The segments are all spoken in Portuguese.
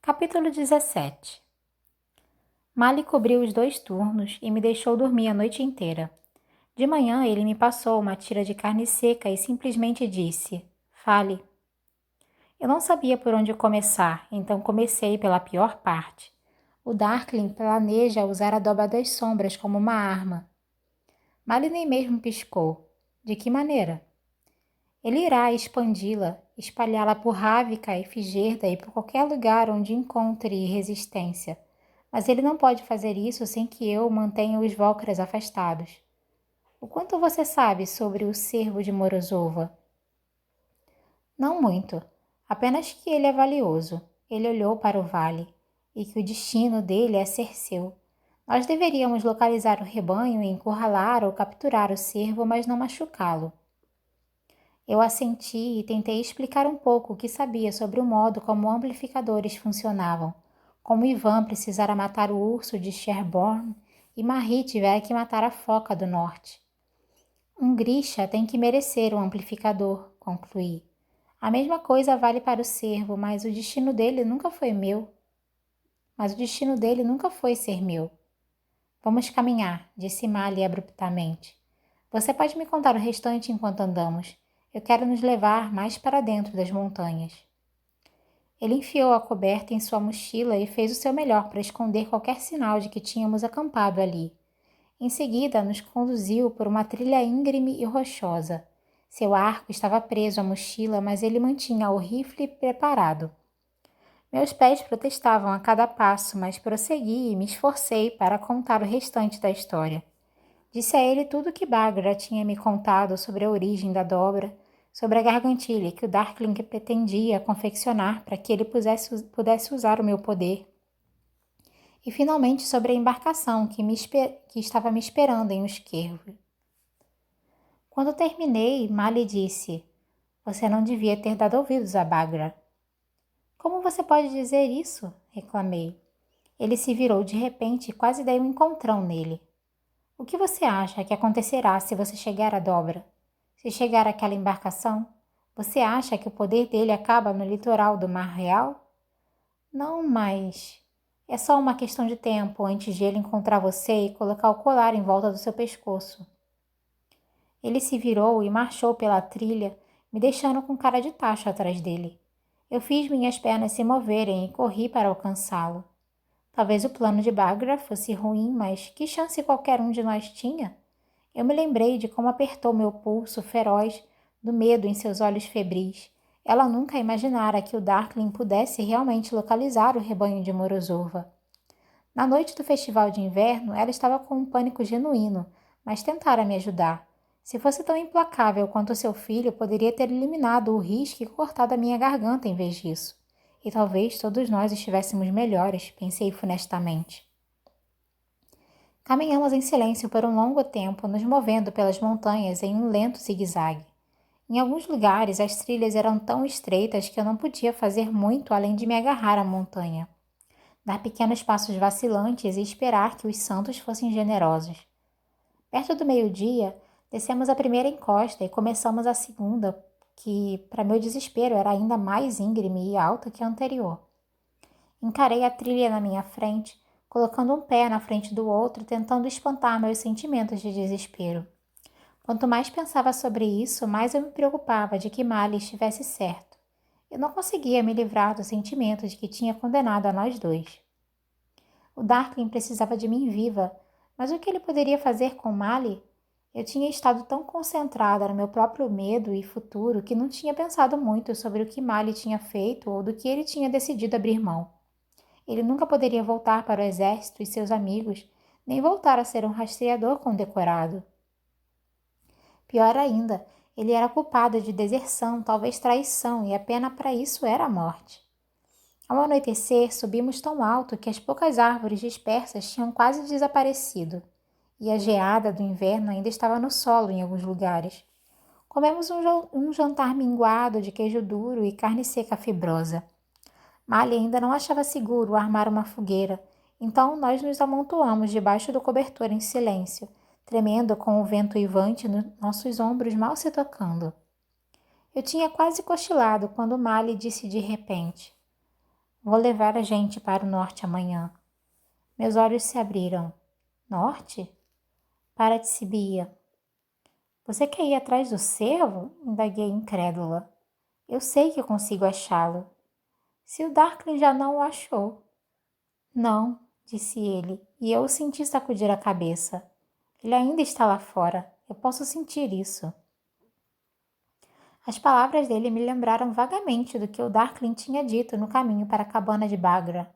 Capítulo 17. Mali cobriu os 2 turnos e me deixou dormir a noite inteira. De manhã ele me passou uma tira de carne seca e simplesmente disse: "Fale". Eu não sabia por onde começar, então comecei pela pior parte. O Darkling planeja usar a Dobra das Sombras como uma arma. Mali nem mesmo piscou. De que maneira? Ele irá expandi-la, espalhá-la por Ravnica e Figerda e por qualquer lugar onde encontre resistência. Mas ele não pode fazer isso sem que eu mantenha os Volcras afastados. O quanto você sabe sobre o cervo de Morozova? Não muito. Apenas que ele é valioso. Ele olhou para o vale. E que o destino dele é ser seu. Nós deveríamos localizar o rebanho e encurralar ou capturar o cervo, mas não machucá-lo. Eu assenti e tentei explicar um pouco o que sabia sobre o modo como amplificadores funcionavam, como Ivan precisara matar o urso de Sherborne e Marie tivera que matar a foca do norte. Um Grisha tem que merecer um amplificador, concluí. A mesma coisa vale para o cervo, mas o destino dele nunca foi ser meu. Vamos caminhar, disse Mali abruptamente. Você pode me contar o restante enquanto andamos. Eu quero nos levar mais para dentro das montanhas. Ele enfiou a coberta em sua mochila e fez o seu melhor para esconder qualquer sinal de que tínhamos acampado ali. Em seguida, nos conduziu por uma trilha íngreme e rochosa. Seu arco estava preso à mochila, mas ele mantinha o rifle preparado. Meus pés protestavam a cada passo, mas prossegui e me esforcei para contar o restante da história. Disse a ele tudo o que Bagra tinha me contado sobre a origem da dobra, sobre a gargantilha que o Darkling pretendia confeccionar para que ele pudesse usar o meu poder, e finalmente sobre a embarcação que estava me esperando em um esquervo. Quando terminei, Mali disse: "Você não devia ter dado ouvidos a Bagra." "Como você pode dizer isso?" reclamei. Ele se virou de repente e quase dei um encontrão nele. "O que você acha que acontecerá se você chegar à dobra? Se chegar àquela embarcação? Você acha que o poder dele acaba no litoral do Mar Real?" "Não, mas é só uma questão de tempo antes de ele encontrar você e colocar o colar em volta do seu pescoço." Ele se virou e marchou pela trilha, me deixando com cara de tacho atrás dele. Eu fiz minhas pernas se moverem e corri para alcançá-lo. Talvez o plano de Bagra fosse ruim, mas que chance qualquer um de nós tinha? Eu me lembrei de como apertou meu pulso feroz, do medo em seus olhos febris. Ela nunca imaginara que o Darkling pudesse realmente localizar o rebanho de Morozova. Na noite do festival de inverno, ela estava com um pânico genuíno, mas tentara me ajudar. Se fosse tão implacável quanto seu filho, poderia ter eliminado o risco e cortado a minha garganta em vez disso. E talvez todos nós estivéssemos melhores, pensei funestamente. Caminhamos em silêncio por um longo tempo, nos movendo pelas montanhas em um lento zigue-zague. Em alguns lugares, as trilhas eram tão estreitas que eu não podia fazer muito além de me agarrar à montanha, dar pequenos passos vacilantes e esperar que os santos fossem generosos. Perto do meio-dia, descemos a primeira encosta e começamos a segunda, que, para meu desespero, era ainda mais íngreme e alta que a anterior. Encarei a trilha na minha frente, colocando um pé na frente do outro, tentando espantar meus sentimentos de desespero. Quanto mais pensava sobre isso, mais eu me preocupava de que Mali estivesse certo. Eu não conseguia me livrar do sentimento de que tinha condenado a nós dois. O Darkling precisava de mim viva, mas o que ele poderia fazer com Mali? Eu tinha estado tão concentrada no meu próprio medo e futuro que não tinha pensado muito sobre o que Mali tinha feito ou do que ele tinha decidido abrir mão. Ele nunca poderia voltar para o exército e seus amigos, nem voltar a ser um rastreador condecorado. Pior ainda, ele era culpado de deserção, talvez traição, e a pena para isso era a morte. Ao anoitecer, subimos tão alto que as poucas árvores dispersas tinham quase desaparecido, e a geada do inverno ainda estava no solo em alguns lugares. Comemos um jantar minguado de queijo duro e carne seca fibrosa. Mali ainda não achava seguro armar uma fogueira, então nós nos amontoamos debaixo do cobertor em silêncio, tremendo com o vento uivante nos nossos ombros mal se tocando. Eu tinha quase cochilado quando Mali disse de repente: Vou levar a gente para o norte amanhã. Meus olhos se abriram. Norte? Para Tsibia. Você quer ir atrás do cervo? Indaguei incrédula. Eu sei que eu consigo achá-lo. Se o Darkling já não o achou. Não, disse ele, e eu o senti sacudir a cabeça. Ele ainda está lá fora. Eu posso sentir isso. As palavras dele me lembraram vagamente do que o Darkling tinha dito no caminho para a cabana de Bagra.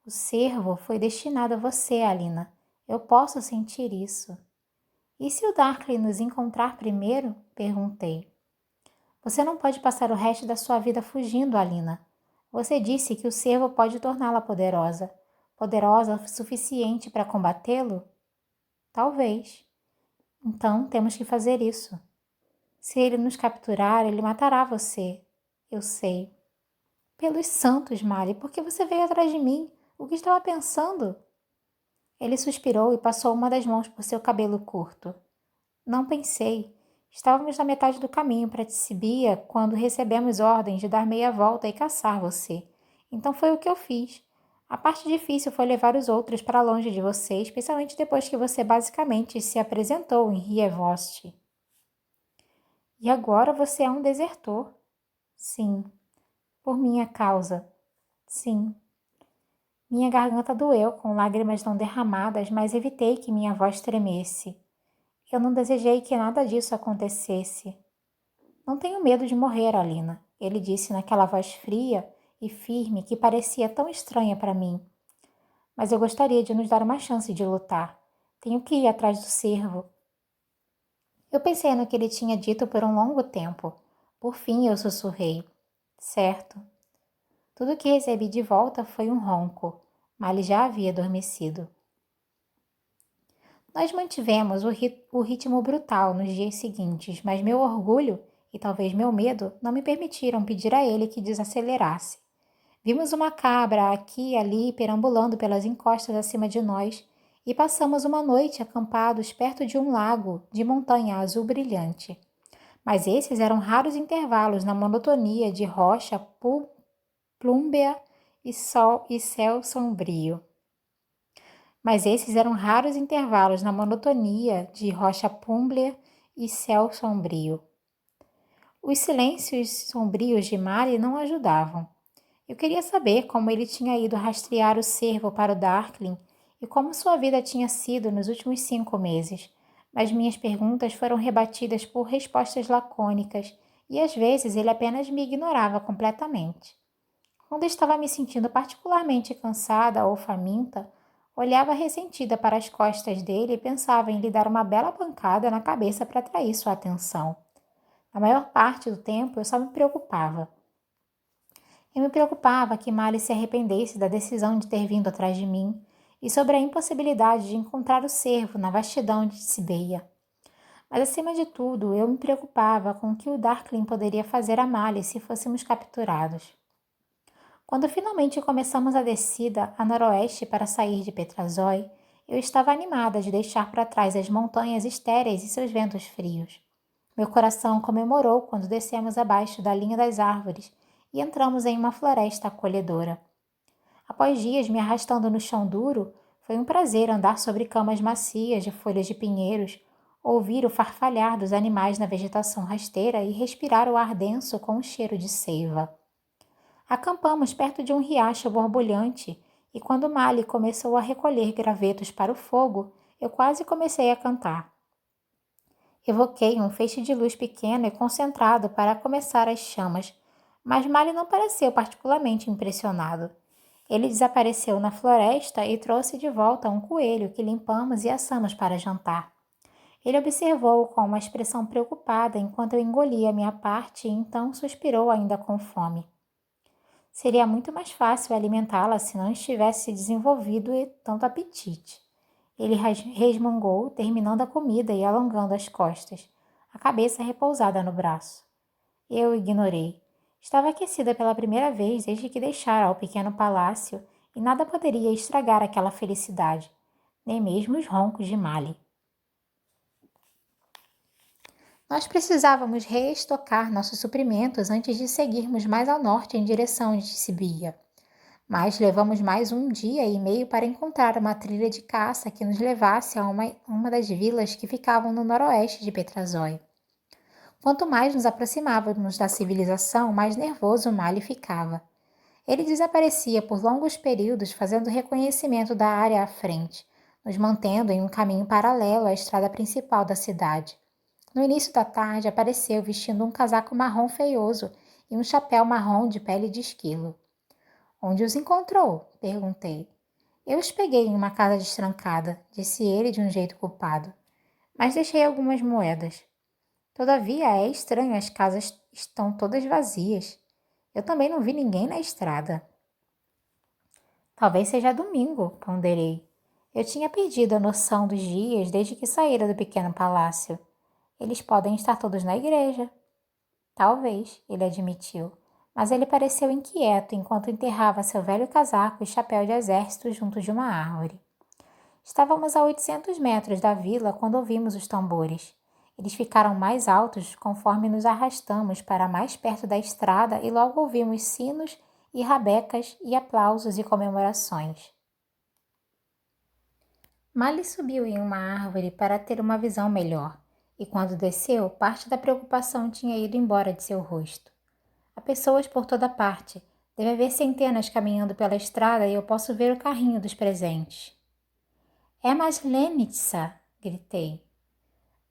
O cervo foi destinado a você, Alina. Eu posso sentir isso. E se o Darkling nos encontrar primeiro? Perguntei. Você não pode passar o resto da sua vida fugindo, Alina. Você disse que o cervo pode torná-la poderosa. Poderosa o suficiente para combatê-lo? Talvez. Então temos que fazer isso. Se ele nos capturar, ele matará você. Eu sei. Pelos santos, Mari, por que você veio atrás de mim? O que estava pensando? Ele suspirou e passou uma das mãos por seu cabelo curto. Não pensei. Estávamos na metade do caminho para Tsibia quando recebemos ordens de dar meia volta e caçar você. Então foi o que eu fiz. A parte difícil foi levar os outros para longe de você, especialmente depois que você basicamente se apresentou em Rievost. E agora você é um desertor. Sim. Por minha causa. Sim. Minha garganta doeu com lágrimas não derramadas, mas evitei que minha voz tremesse. Eu não desejei que nada disso acontecesse. Não tenho medo de morrer, Alina, ele disse naquela voz fria e firme que parecia tão estranha para mim. Mas eu gostaria de nos dar uma chance de lutar. Tenho que ir atrás do cervo. Eu pensei no que ele tinha dito por um longo tempo. Por fim eu sussurrei. Certo. Tudo que recebi de volta foi um ronco. Mali já havia adormecido. Nós mantivemos o ritmo brutal nos dias seguintes, mas meu orgulho e talvez meu medo não me permitiram pedir a ele que desacelerasse. Vimos uma cabra aqui e ali perambulando pelas encostas acima de nós e passamos uma noite acampados perto de um lago de montanha azul brilhante. Mas esses eram raros intervalos na monotonia de rocha plúmbea e sol e céu sombrio. Mas esses eram raros intervalos na monotonia de rocha púmbea e céu sombrio. Os silêncios sombrios de Mari não ajudavam. Eu queria saber como ele tinha ido rastrear o cervo para o Darkling e como sua vida tinha sido nos últimos 5 meses, mas minhas perguntas foram rebatidas por respostas lacônicas e às vezes ele apenas me ignorava completamente. Quando estava me sentindo particularmente cansada ou faminta, olhava ressentida para as costas dele e pensava em lhe dar uma bela pancada na cabeça para atrair sua atenção. A maior parte do tempo eu só me preocupava. Eu me preocupava que Mali se arrependesse da decisão de ter vindo atrás de mim e sobre a impossibilidade de encontrar o cervo na vastidão de Sibeia. Mas acima de tudo, eu me preocupava com o que o Darkling poderia fazer a Mali se fôssemos capturados. Quando finalmente começamos a descida a noroeste para sair de Petrazói, eu estava animada de deixar para trás as montanhas estéreis e seus ventos frios. Meu coração comemorou quando descemos abaixo da linha das árvores e entramos em uma floresta acolhedora. Após dias me arrastando no chão duro, foi um prazer andar sobre camas macias de folhas de pinheiros, ouvir o farfalhar dos animais na vegetação rasteira e respirar o ar denso com o cheiro de seiva. Acampamos perto de um riacho borbulhante e quando Mali começou a recolher gravetos para o fogo, eu quase comecei a cantar. Evoquei um feixe de luz pequeno e concentrado para começar as chamas, mas Mali não pareceu particularmente impressionado. Ele desapareceu na floresta e trouxe de volta um coelho que limpamos e assamos para jantar. Ele observou com uma expressão preocupada enquanto eu engolia a minha parte e então suspirou ainda com fome. Seria muito mais fácil alimentá-la se não estivesse desenvolvido e tanto apetite. Ele resmungou, terminando a comida e alongando as costas, a cabeça repousada no braço. Eu ignorei. Estava aquecida pela primeira vez desde que deixara o pequeno palácio e nada poderia estragar aquela felicidade, nem mesmo os roncos de Mali. Nós precisávamos reestocar nossos suprimentos antes de seguirmos mais ao norte em direção de Sibia. Mas levamos mais um dia e meio para encontrar uma trilha de caça que nos levasse a uma das vilas que ficavam no noroeste de Petrazói. Quanto mais nos aproximávamos da civilização, mais nervoso Mali ficava. Ele desaparecia por longos períodos fazendo reconhecimento da área à frente, nos mantendo em um caminho paralelo à estrada principal da cidade. No início da tarde apareceu vestindo um casaco marrom feioso e um chapéu marrom de pele de esquilo. Onde os encontrou? Perguntei. Eu os peguei em uma casa destrancada, disse ele de um jeito culpado. Mas deixei algumas moedas. Todavia é estranho, as casas estão todas vazias. Eu também não vi ninguém na estrada. Talvez seja domingo, ponderei. Eu tinha perdido a noção dos dias desde que saíra do pequeno palácio. Eles podem estar todos na igreja. Talvez, ele admitiu, mas ele pareceu inquieto enquanto enterrava seu velho casaco e chapéu de exército junto de uma árvore. Estávamos a 800 metros da vila quando ouvimos os tambores. Eles ficaram mais altos conforme nos arrastamos para mais perto da estrada e logo ouvimos sinos e rabecas e aplausos e comemorações. Mali subiu em uma árvore para ter uma visão melhor, e quando desceu, parte da preocupação tinha ido embora de seu rosto. Há pessoas por toda parte. Deve haver centenas caminhando pela estrada e eu posso ver o carrinho dos presentes. É Maslenitsa, gritei.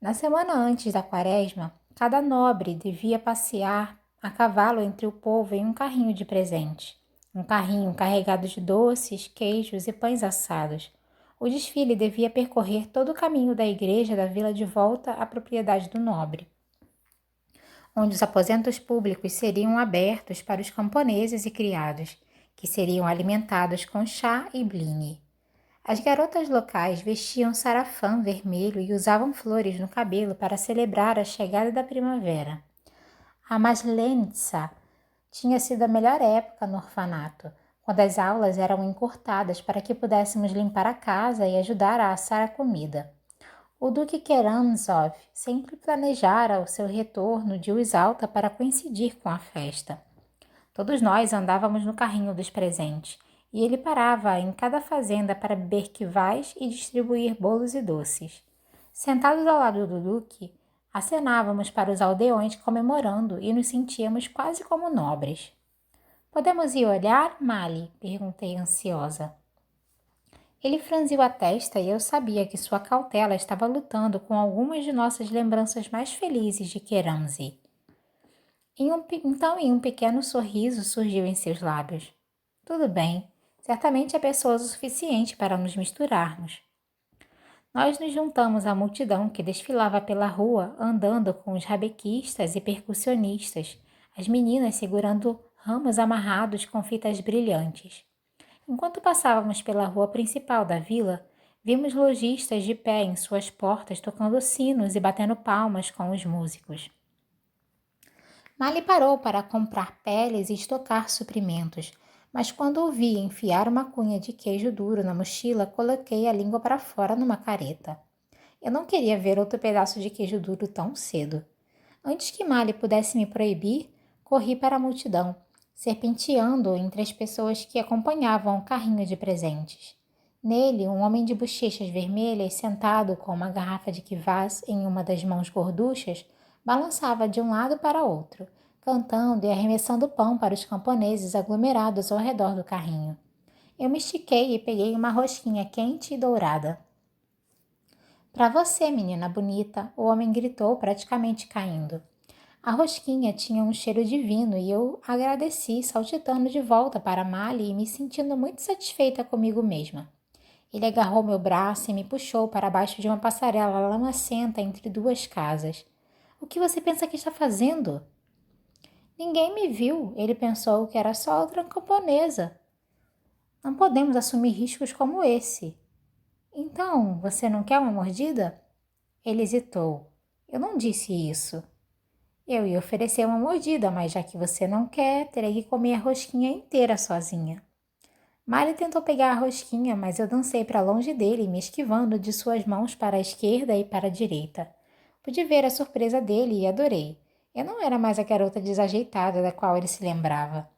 Na semana antes da quaresma, cada nobre devia passear a cavalo entre o povo em um carrinho de presente. Um carrinho carregado de doces, queijos e pães assados. O desfile devia percorrer todo o caminho da igreja da vila de volta à propriedade do nobre, onde os aposentos públicos seriam abertos para os camponeses e criados, que seriam alimentados com chá e bline. As garotas locais vestiam sarafã vermelho e usavam flores no cabelo para celebrar a chegada da primavera. A Maslenitsa tinha sido a melhor época no orfanato, quando as aulas eram encurtadas para que pudéssemos limpar a casa e ajudar a assar a comida. O Duque Keramzov sempre planejara o seu retorno de Usalta para coincidir com a festa. Todos nós andávamos no carrinho dos presentes, e ele parava em cada fazenda para beber quivais e distribuir bolos e doces. Sentados ao lado do Duque, acenávamos para os aldeões comemorando e nos sentíamos quase como nobres. Podemos ir olhar, Mali? Perguntei ansiosa. Ele franziu a testa e eu sabia que sua cautela estava lutando com algumas de nossas lembranças mais felizes de Keramzi. Então um pequeno sorriso surgiu em seus lábios. Tudo bem, certamente é pessoas o suficiente para nos misturarmos. Nós nos juntamos à multidão que desfilava pela rua, andando com os rabequistas e percussionistas, as meninas segurando ramos amarrados com fitas brilhantes. Enquanto passávamos pela rua principal da vila, vimos lojistas de pé em suas portas tocando sinos e batendo palmas com os músicos. Mali parou para comprar peles e estocar suprimentos, mas quando ouvi enfiar uma cunha de queijo duro na mochila, coloquei a língua para fora numa careta. Eu não queria ver outro pedaço de queijo duro tão cedo. Antes que Mali pudesse me proibir, corri para a multidão, serpenteando entre as pessoas que acompanhavam o carrinho de presentes. Nele, um homem de bochechas vermelhas, sentado com uma garrafa de quivás em uma das mãos gorduchas, balançava de um lado para outro, cantando e arremessando pão para os camponeses aglomerados ao redor do carrinho. Eu me estiquei e peguei uma rosquinha quente e dourada. Para você, menina bonita, o homem gritou, praticamente caindo. A rosquinha tinha um cheiro divino e eu agradeci, saltitando de volta para Mali e me sentindo muito satisfeita comigo mesma. Ele agarrou meu braço e me puxou para baixo de uma passarela lamacenta entre duas casas. O que você pensa que está fazendo? Ninguém me viu, ele pensou que era só outra camponesa. Não podemos assumir riscos como esse. Então, você não quer uma mordida? Ele hesitou. Eu não disse isso. Eu ia oferecer uma mordida, mas já que você não quer, terei que comer a rosquinha inteira sozinha. Mali tentou pegar a rosquinha, mas eu dancei para longe dele, me esquivando de suas mãos para a esquerda e para a direita. Pude ver a surpresa dele e adorei. Eu não era mais a garota desajeitada da qual ele se lembrava.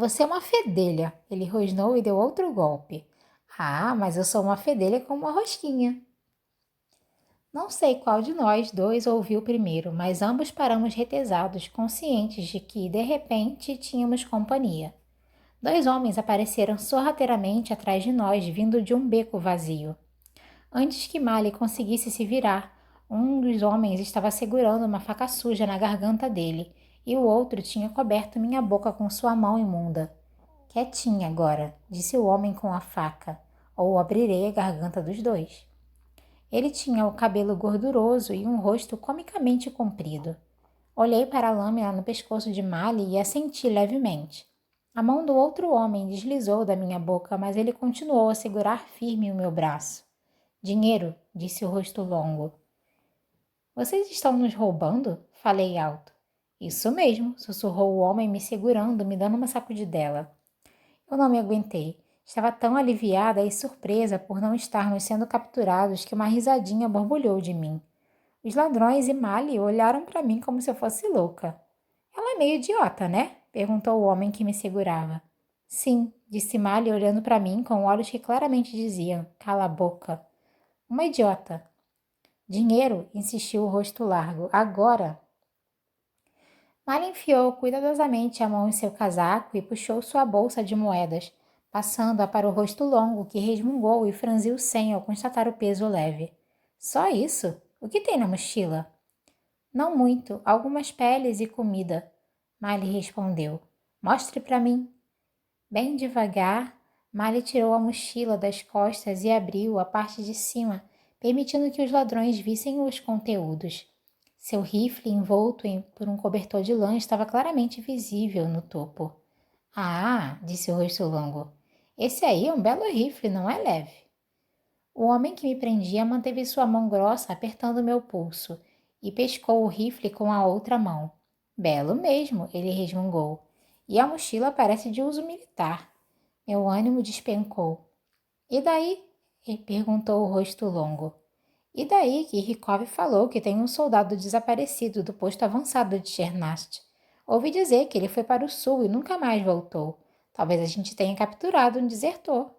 Você é uma fedelha, ele rosnou e deu outro golpe. Ah, mas eu sou uma fedelha com uma rosquinha. Não sei qual de nós dois ouviu primeiro, mas ambos paramos retesados, conscientes de que, de repente, tínhamos companhia. Dois homens apareceram sorrateiramente atrás de nós, vindo de um beco vazio. Antes que Mali conseguisse se virar, um dos homens estava segurando uma faca suja na garganta dele, e o outro tinha coberto minha boca com sua mão imunda. Quietinha agora, disse o homem com a faca, ou abrirei a garganta dos dois. Ele tinha o cabelo gorduroso e um rosto comicamente comprido. Olhei para a lâmina no pescoço de Mali e assenti levemente. A mão do outro homem deslizou da minha boca, mas ele continuou a segurar firme o meu braço. Dinheiro, disse o rosto longo. Vocês estão nos roubando? Falei alto. Isso mesmo, sussurrou o homem me segurando, me dando uma sacudidela. Eu não me aguentei. Estava tão aliviada e surpresa por não estarmos sendo capturados que uma risadinha borbulhou de mim. Os ladrões e Mali olharam para mim como se eu fosse louca. Ela é meio idiota, né? Perguntou o homem que me segurava. Sim, disse Mali olhando para mim com olhos que claramente diziam: cala a boca. Uma idiota. Dinheiro, insistiu o rosto largo. Agora. Mali enfiou cuidadosamente a mão em seu casaco e puxou sua bolsa de moedas, passando-a para o rosto longo, que resmungou e franziu o senho ao constatar o peso leve. Só isso? O que tem na mochila? Não muito, algumas peles e comida. Mali respondeu. Mostre para mim. Bem devagar, Mali tirou a mochila das costas e abriu a parte de cima, permitindo que os ladrões vissem os conteúdos. Seu rifle, envolto por um cobertor de lã, estava claramente visível no topo. Ah, disse o rosto longo. Esse aí é um belo rifle, não é leve? O homem que me prendia manteve sua mão grossa apertando meu pulso e pescou o rifle com a outra mão. Belo mesmo, ele resmungou. E a mochila parece de uso militar. Meu ânimo despencou. E daí? Perguntou o rosto longo. E daí que Rykov falou que tem um soldado desaparecido do posto avançado de Chernast. Ouvi dizer que ele foi para o sul e nunca mais voltou. Talvez a gente tenha capturado um desertor.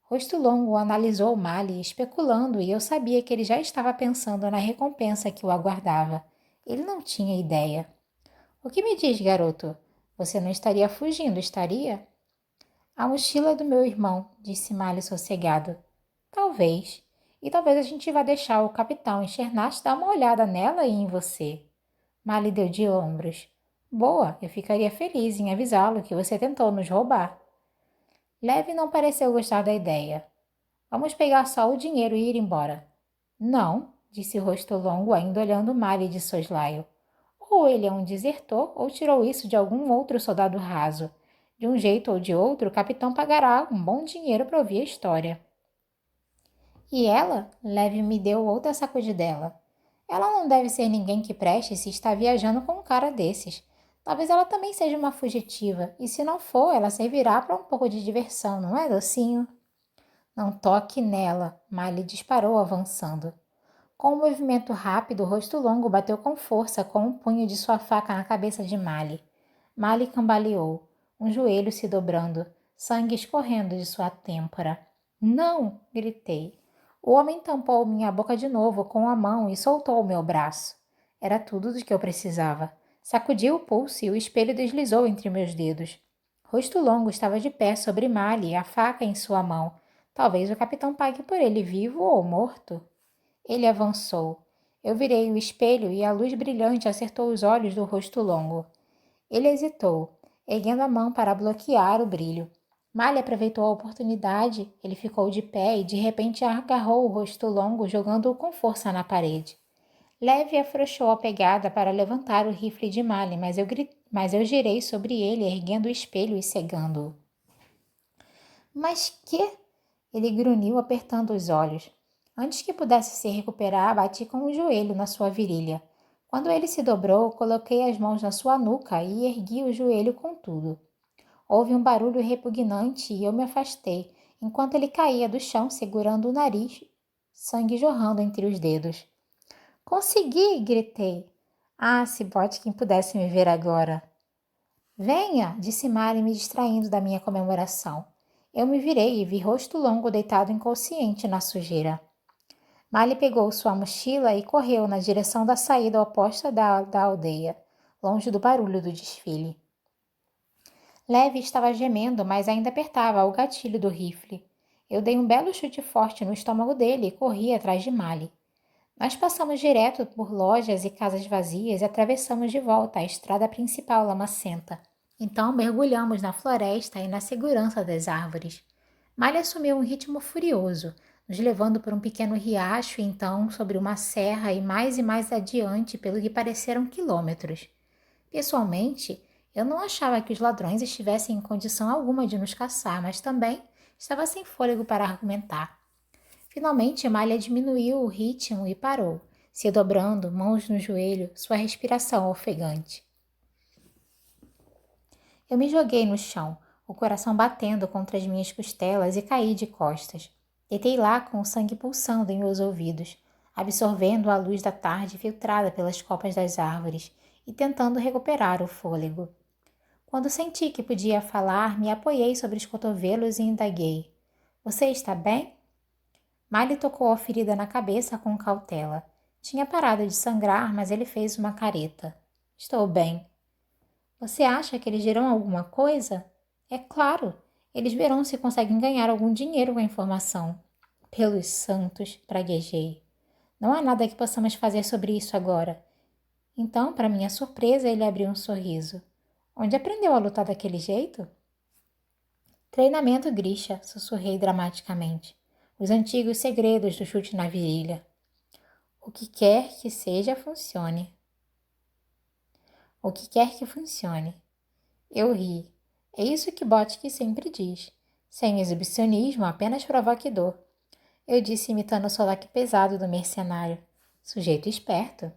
Rosto Longo analisou Mali, especulando, e eu sabia que ele já estava pensando na recompensa que o aguardava. Ele não tinha ideia. O que me diz, garoto? Você não estaria fugindo, estaria? A mochila do meu irmão, disse Mali sossegado. Talvez. E talvez a gente vá deixar o capitão Enchernat dar uma olhada nela e em você. Mali deu de ombros. Boa, eu ficaria feliz em avisá-lo que você tentou nos roubar. Leve não pareceu gostar da ideia. Vamos pegar só o dinheiro e ir embora. Não, disse o rosto longo, ainda olhando Mali de soslaio. Ou ele é um desertor ou tirou isso de algum outro soldado raso. De um jeito ou de outro, o capitão pagará um bom dinheiro para ouvir a história. E ela, Leve me deu outra sacudidela. Ela não deve ser ninguém que preste se está viajando com um cara desses. Talvez ela também seja uma fugitiva, e se não for, ela servirá para um pouco de diversão, não é, docinho? Não toque nela, Mali disparou avançando. Com um movimento rápido, o rosto longo bateu com força com o punho de sua faca na cabeça de Mali. Mali cambaleou, um joelho se dobrando, sangue escorrendo de sua têmpora. Não! Gritei. O homem tampou minha boca de novo com a mão e soltou o meu braço. Era tudo do que eu precisava. Sacudi o pulso e o espelho deslizou entre meus dedos. Rosto Longo estava de pé sobre Mali, a faca em sua mão. Talvez o capitão pague por ele vivo ou morto. Ele avançou. Eu virei o espelho e a luz brilhante acertou os olhos do Rosto Longo. Ele hesitou, erguendo a mão para bloquear o brilho. Mali aproveitou a oportunidade, ele ficou de pé e de repente agarrou o Rosto Longo, jogando-o com força na parede. Leve afrouxou a pegada para levantar o rifle de Mali, mas eu girei sobre ele, erguendo o espelho e cegando-o. Mas que? Ele grunhiu, apertando os olhos. Antes que pudesse se recuperar, bati com o joelho na sua virilha. Quando ele se dobrou, coloquei as mãos na sua nuca e ergui o joelho com tudo. Houve um barulho repugnante e eu me afastei, enquanto ele caía do chão segurando o nariz, sangue jorrando entre os dedos. Consegui! Gritei. Ah, se Botkin pudesse me ver agora! Venha, disse Mari, me distraindo da minha comemoração. Eu me virei e vi rosto longo deitado inconsciente na sujeira. Mali pegou sua mochila e correu na direção da saída oposta da aldeia, longe do barulho do desfile. Leve estava gemendo, mas ainda apertava o gatilho do rifle. Eu dei um belo chute forte no estômago dele e corri atrás de Mali. Nós passamos direto por lojas e casas vazias e atravessamos de volta a estrada principal lamacenta. Então mergulhamos na floresta e na segurança das árvores. Mali assumiu um ritmo furioso, nos levando por um pequeno riacho e então sobre uma serra e mais adiante pelo que pareceram quilômetros. Pessoalmente, eu não achava que os ladrões estivessem em condição alguma de nos caçar, mas também estava sem fôlego para argumentar. Finalmente, Malha diminuiu o ritmo e parou, se dobrando, mãos no joelho, sua respiração ofegante. Eu me joguei no chão, o coração batendo contra as minhas costelas e caí de costas. Deitei lá com o sangue pulsando em meus ouvidos, absorvendo a luz da tarde filtrada pelas copas das árvores e tentando recuperar o fôlego. Quando senti que podia falar, me apoiei sobre os cotovelos e indaguei. Você está bem? Mali tocou a ferida na cabeça com cautela. Tinha parado de sangrar, mas ele fez uma careta. Estou bem. Você acha que eles dirão alguma coisa? É claro, eles verão se conseguem ganhar algum dinheiro com a informação. Pelos santos, praguejei. Não há nada que possamos fazer sobre isso agora. Então, para minha surpresa, ele abriu um sorriso. Onde aprendeu a lutar daquele jeito? Treinamento Grisha, sussurrei dramaticamente. Os antigos segredos do chute na virilha. O que quer que seja, funcione. O que quer que funcione. Eu ri. É isso que Botkin sempre diz. Sem exibicionismo, apenas provoque dor. Eu disse imitando o sotaque pesado do mercenário. Sujeito esperto.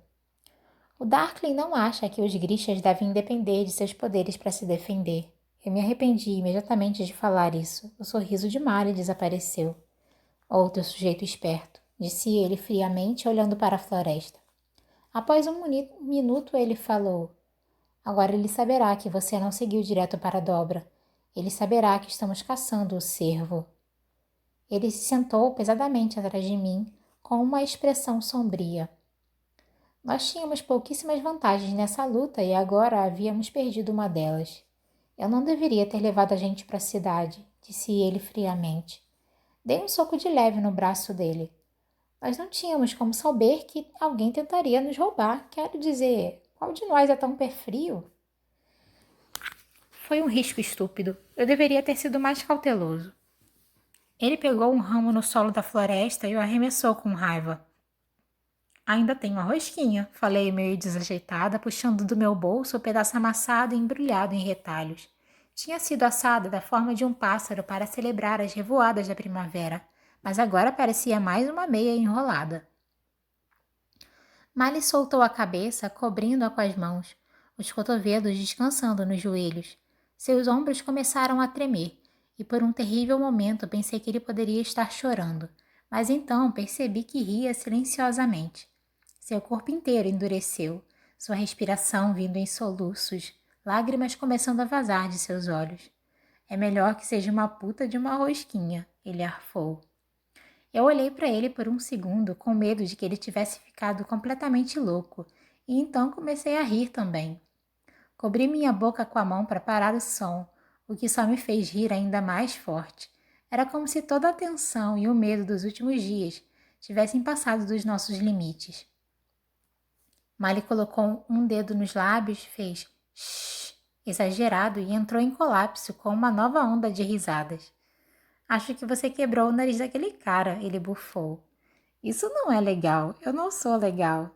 O Darkling não acha que os Grishas devem depender de seus poderes para se defender. Eu me arrependi imediatamente de falar isso. O sorriso de Mari desapareceu. Outro sujeito esperto, disse ele friamente, olhando para a floresta. Após um minuto, ele falou. Agora ele saberá que você não seguiu direto para a dobra. Ele saberá que estamos caçando o cervo. Ele se sentou pesadamente atrás de mim, com uma expressão sombria. Nós tínhamos pouquíssimas vantagens nessa luta e agora havíamos perdido uma delas. Eu não deveria ter levado a gente para a cidade, disse ele friamente. Dei um soco de leve no braço dele. Nós não tínhamos como saber que alguém tentaria nos roubar. Quero dizer, qual de nós é tão pé frio? Foi um risco estúpido. Eu deveria ter sido mais cauteloso. Ele pegou um ramo no solo da floresta e o arremessou com raiva. Ainda tenho a rosquinha, falei meio desajeitada, puxando do meu bolso o pedaço amassado e embrulhado em retalhos. Tinha sido assada da forma de um pássaro para celebrar as revoadas da primavera, mas agora parecia mais uma meia enrolada. Mali soltou a cabeça, cobrindo-a com as mãos, os cotovelos descansando nos joelhos. Seus ombros começaram a tremer, e por um terrível momento pensei que ele poderia estar chorando, mas então percebi que ria silenciosamente. Seu corpo inteiro endureceu, sua respiração vindo em soluços, lágrimas começando a vazar de seus olhos. É melhor que seja uma puta de uma rosquinha, ele arfou. Eu olhei para ele por um segundo, com medo de que ele tivesse ficado completamente louco, e então comecei a rir também. Cobri minha boca com a mão para parar o som, o que só me fez rir ainda mais forte. Era como se toda a tensão e o medo dos últimos dias tivessem passado dos nossos limites. Mali colocou um dedo nos lábios, fez shh, exagerado e entrou em colapso com uma nova onda de risadas. Acho que você quebrou o nariz daquele cara, ele bufou. Isso não é legal, eu não sou legal.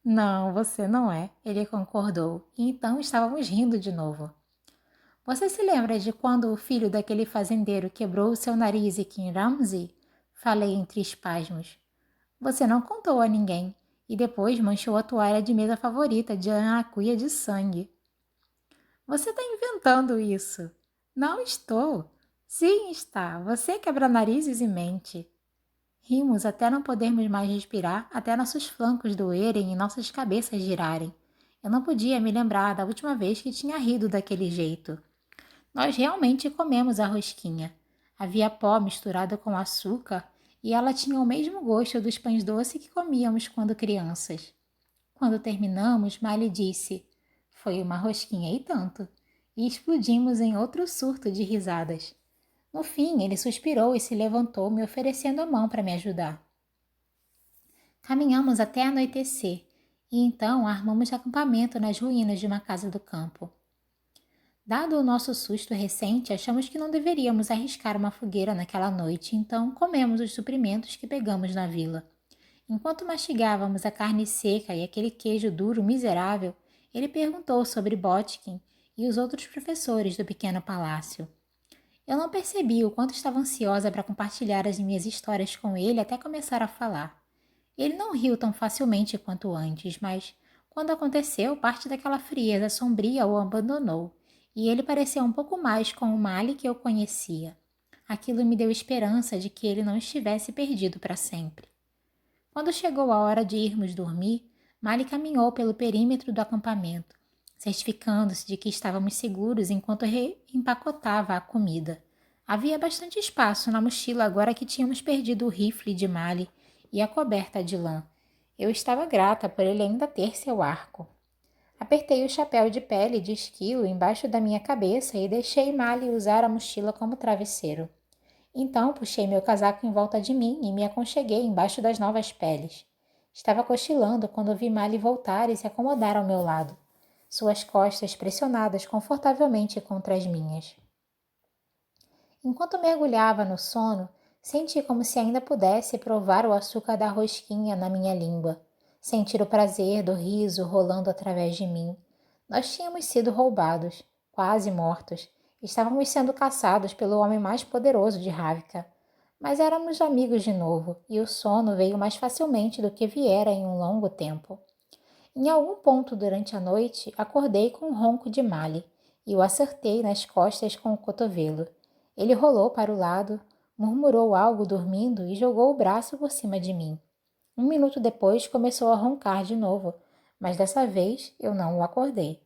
Não, você não é, ele concordou, e então estávamos rindo de novo. Você se lembra de quando o filho daquele fazendeiro quebrou o seu nariz em King Ramsey? Falei entre espasmos. Você não contou a ninguém, e depois manchou a toalha de mesa favorita de anacuia de sangue. Você está inventando isso. Não estou. Sim, está. Você quebra narizes e mente. Rimos até não podermos mais respirar, até nossos flancos doerem e nossas cabeças girarem. Eu não podia me lembrar da última vez que tinha rido daquele jeito. Nós realmente comemos a rosquinha. Havia pó misturado com açúcar e ela tinha o mesmo gosto dos pães doces que comíamos quando crianças. Quando terminamos, Miley disse: "Foi uma rosquinha e tanto." E explodimos em outro surto de risadas. No fim, ele suspirou e se levantou, me oferecendo a mão para me ajudar. Caminhamos até anoitecer e então armamos acampamento nas ruínas de uma casa do campo. Dado o nosso susto recente, achamos que não deveríamos arriscar uma fogueira naquela noite, então comemos os suprimentos que pegamos na vila. Enquanto mastigávamos a carne seca e aquele queijo duro miserável, ele perguntou sobre Botkin e os outros professores do pequeno palácio. Eu não percebi o quanto estava ansiosa para compartilhar as minhas histórias com ele até começar a falar. Ele não riu tão facilmente quanto antes, mas, quando aconteceu, parte daquela frieza sombria o abandonou, e ele pareceu um pouco mais com o Mali que eu conhecia. Aquilo me deu esperança de que ele não estivesse perdido para sempre. Quando chegou a hora de irmos dormir, Mali caminhou pelo perímetro do acampamento, certificando-se de que estávamos seguros enquanto empacotava a comida. Havia bastante espaço na mochila agora que tínhamos perdido o rifle de Mali e a coberta de lã. Eu estava grata por ele ainda ter seu arco. Apertei o chapéu de pele de esquilo embaixo da minha cabeça e deixei Mali usar a mochila como travesseiro. Então puxei meu casaco em volta de mim e me aconcheguei embaixo das novas peles. Estava cochilando quando vi Mali voltar e se acomodar ao meu lado, suas costas pressionadas confortavelmente contra as minhas. Enquanto mergulhava no sono, senti como se ainda pudesse provar o açúcar da rosquinha na minha língua, sentir o prazer do riso rolando através de mim. Nós tínhamos sido roubados, quase mortos. Estávamos sendo caçados pelo homem mais poderoso de Ravka. Mas éramos amigos de novo, e o sono veio mais facilmente do que viera em um longo tempo. Em algum ponto durante a noite, acordei com um ronco de Mali, e o acertei nas costas com o cotovelo. Ele rolou para o lado, murmurou algo dormindo e jogou o braço por cima de mim. 1 minuto depois começou a roncar de novo, mas dessa vez eu não o acordei.